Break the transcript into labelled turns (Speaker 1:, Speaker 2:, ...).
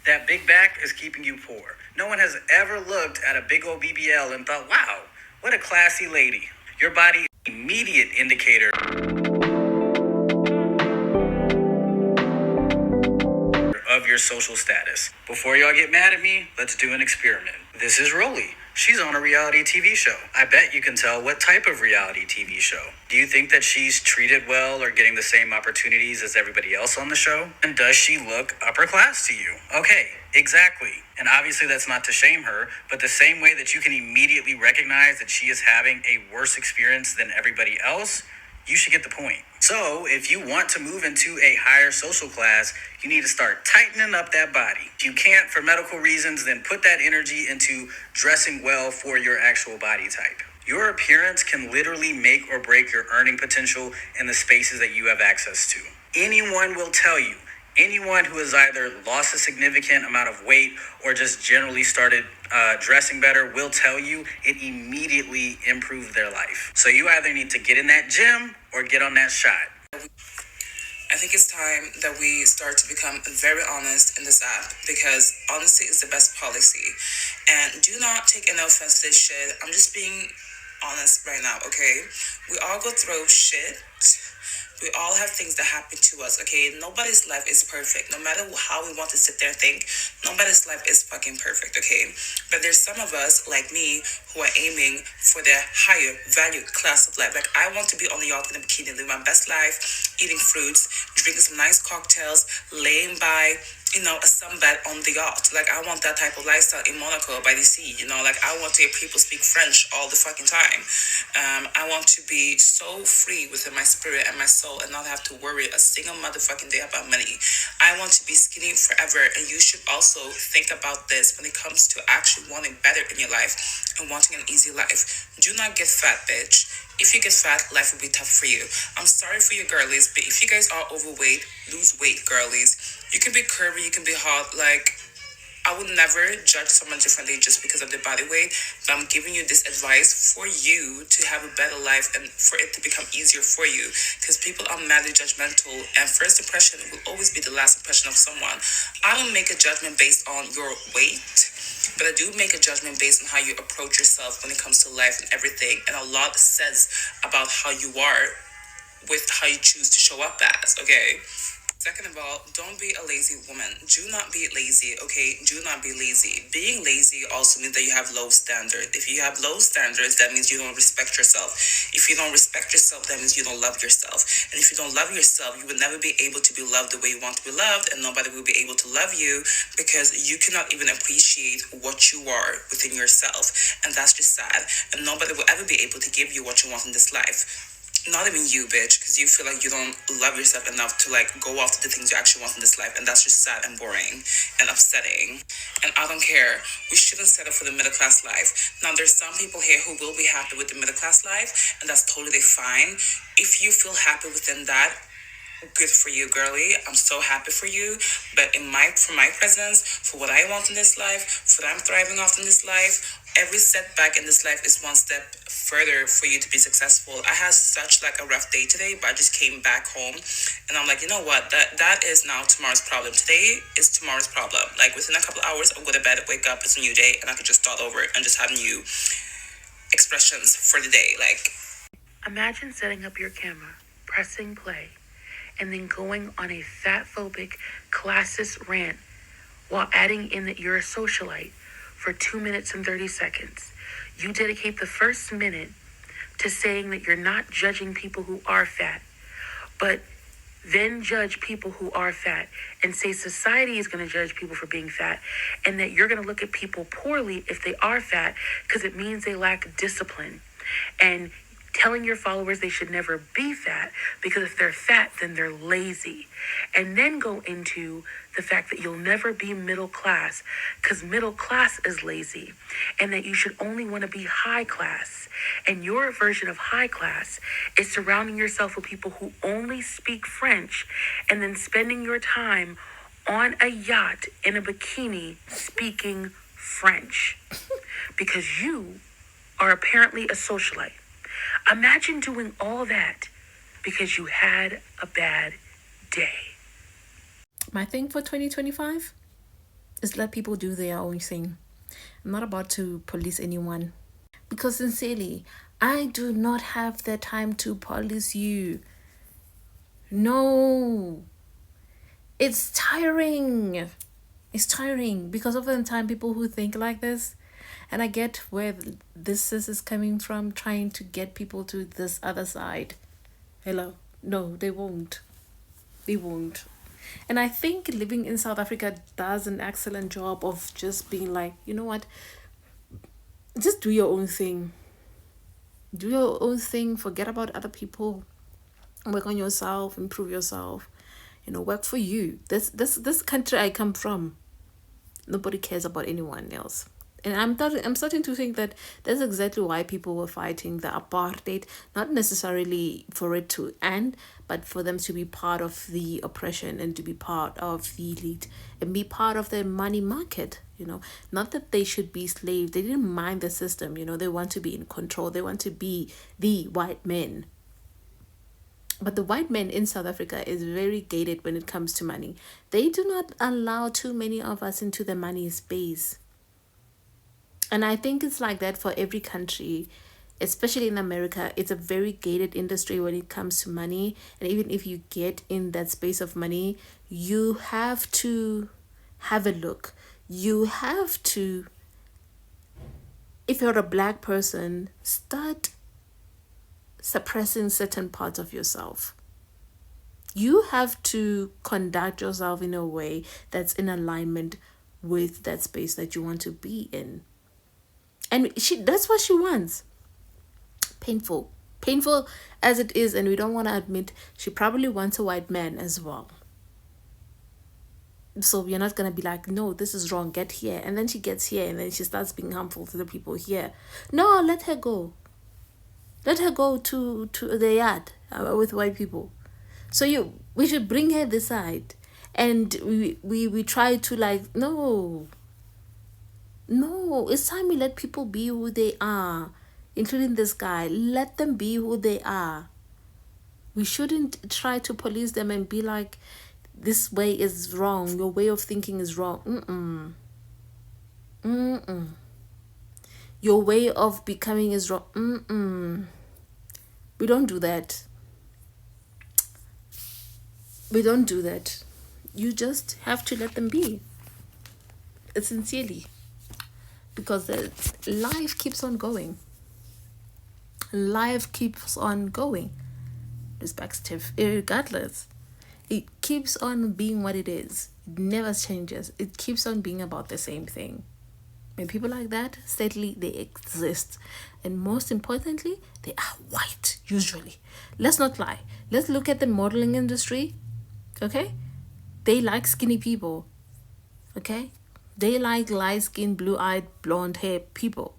Speaker 1: That big back is keeping you poor. No one has ever looked at a big old BBL and thought, wow, what a classy lady. Your body is an immediate indicator of your social status. Before y'all get mad at me, let's do an experiment. This is Rolly. She's on a reality TV show. I bet you can tell what type of reality TV show. Do you think that she's treated well or getting the same opportunities as everybody else on the show? And does she look upper class to you? Okay, exactly. And obviously that's not to shame her, but the same way that you can immediately recognize that she is having a worse experience than everybody else, you should get the point. So, if you want to move into a higher social class, you need to start tightening up that body. If you can't for medical reasons, then put that energy into dressing well for your actual body type. Your appearance can literally make or break your earning potential in the spaces that you have access to. Anyone will tell you, anyone who has either lost a significant amount of weight or just generally started dressing better will tell you it immediately improved their life. So you either need to get in that gym or get on that shot.
Speaker 2: I think it's time that we start to become very honest in this app because honesty is the best policy. And do not take any offense to this shit. I'm just being honest right now, okay? We all go through shit. We all have things that happen to us, okay? Nobody's life is perfect. No matter how we want to sit there and think, nobody's life is fucking perfect, okay? But there's some of us, like me, who are aiming for the higher value class of life. Like, I want to be on the yacht in a bikini, living my best life, eating fruits, drinking some nice cocktails, laying by, a sunbed on the yacht. Like, I want that type of lifestyle in Monaco by the sea, like, I want to hear people speak French all the fucking time. I want to be so free within my spirit and my soul and not have to worry a single motherfucking day about money. I want to be skinny forever, and you should also think about this when it comes to actually wanting better in your life and wanting an easy life. Do not get fat, bitch. If you get fat, life will be tough for you. I'm sorry for you girlies, but if you guys are overweight, lose weight, girlies. You can be curvy, you can be hot, like, I would never judge someone differently just because of their body weight, but I'm giving you this advice for you to have a better life and for it to become easier for you, because people are madly judgmental, and first impression will always be the last impression of someone. I don't make a judgment based on your weight, but I do make a judgment based on how you approach yourself when it comes to life and everything, and a lot says about how you are with how you choose to show up as, okay? Second of all, don't be a lazy woman. Do not be lazy, okay? Do not be lazy. Being lazy also means that you have low standards. If you have low standards, that means you don't respect yourself. If you don't respect yourself, that means you don't love yourself. And if you don't love yourself, you will never be able to be loved the way you want to be loved, and nobody will be able to love you because you cannot even appreciate what you are within yourself. And that's just sad. And nobody will ever be able to give you what you want in this life. Not even you, bitch, because you feel like you don't love yourself enough to go after the things you actually want in this life, and that's just sad and boring and upsetting. And I don't care. We shouldn't settle for the middle class life. Now, there's some people here who will be happy with the middle class life, and that's totally fine. If you feel happy within that, good for you, girly. I'm so happy for you. But for my presence, for what I want in this life, for what I'm thriving off in this life, every setback in this life is one step further for you to be successful. I had such a rough day today, but I just came back home and I'm like, you know what? That is now tomorrow's problem. Today is tomorrow's problem. Like, within a couple hours, I'll go to bed, wake up, it's a new day, and I could just start over and just have new expressions for the day.
Speaker 3: Imagine setting up your camera, pressing play, and then going on a fat-phobic, classist rant while adding in that you're a socialite for 2 minutes and 30 seconds. You dedicate the first minute to saying that you're not judging people who are fat, but then judge people who are fat and say society is going to judge people for being fat, and that you're going to look at people poorly if they are fat because it means they lack discipline. And telling your followers they should never be fat because if they're fat, then they're lazy. And then go into the fact that you'll never be middle class because middle class is lazy, and that you should only want to be high class. And your version of high class is surrounding yourself with people who only speak French and then spending your time on a yacht in a bikini speaking French because you are apparently a socialite. Imagine doing all that because you had a bad day.
Speaker 4: My thing for 2025 is let people do their own thing. I'm not about to police anyone. Because sincerely, I do not have the time to police you. No. It's tiring. It's tiring because of the time people who think like this, and I get where this is coming from, trying to get people to this other side. Hello. No, they won't. They won't. And I think living in South Africa does an excellent job of just being like, you know what? Just do your own thing. Do your own thing. Forget about other people. Work on yourself. Improve yourself. Work for you. This country I come from, nobody cares about anyone else. And I'm starting to think that that's exactly why people were fighting the apartheid, not necessarily for it to end, but for them to be part of the oppression and to be part of the elite and be part of the money market. Not that they should be slaves. They didn't mind the system. They want to be in control. They want to be the white men. But the white man in South Africa is very gated when it comes to money. They do not allow too many of us into the money space. And I think it's like that for every country, especially in America. It's a very gated industry when it comes to money. And even if you get in that space of money, you have to have a look. You have to, if you're a black person, start suppressing certain parts of yourself. You have to conduct yourself in a way that's in alignment with that space that you want to be in. And that's what she wants. Painful as it is, and we don't want to admit, she probably wants a white man as well. So we're not going to be like, no, this is wrong, get here. And then she gets here and then she starts being harmful to the people here. No, let her go. Let her go to the yard with white people. So we should bring her this side. And we try to like, no, it's time we let people be who they are, including this guy. Let them be who they are. We shouldn't try to police them and be like, this way is wrong, your way of thinking is wrong. Your way of becoming is wrong. We don't do that. We don't do that. You just have to let them be. Sincerely. Because life keeps on going. Life keeps on going. Perspective, regardless. It keeps on being what it is. It never changes. It keeps on being about the same thing. And people like that, sadly, they exist. And most importantly, they are white, usually. Let's not lie. Let's look at the modeling industry. Okay? They like skinny people. Okay? They like light-skinned, blue-eyed, blonde hair people.